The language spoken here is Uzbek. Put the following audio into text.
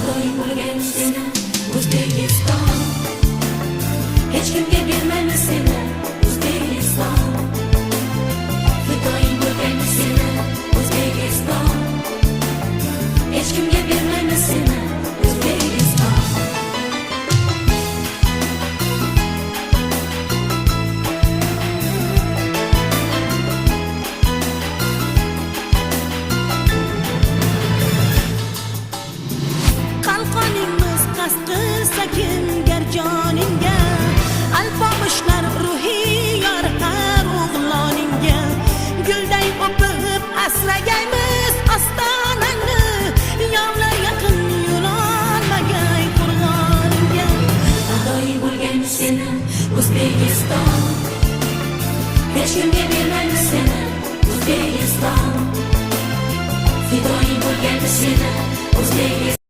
Adoy bo'lgan seni O'zbekiston, hech kimga bermaymiz seni O'zbekiston. Fidoyi bo'lgan seni O'zbekiston, hech kimga bermaymiz seni O'zbekiston. Qalqonimiz qasd qilsa kimgar joningga, alpomushlar ruhiy yorqar o'g'loningga. Gulday o'pib asragaymiz ostonangni, yovlar yaqin yo'lolmagay qo'rg'oningga. Adoy bo'lgan seni O'zbekiston, hech kimga bermaymiz seni O'zbekiston. Fidoyi bo'lgan seni O'zbekiston.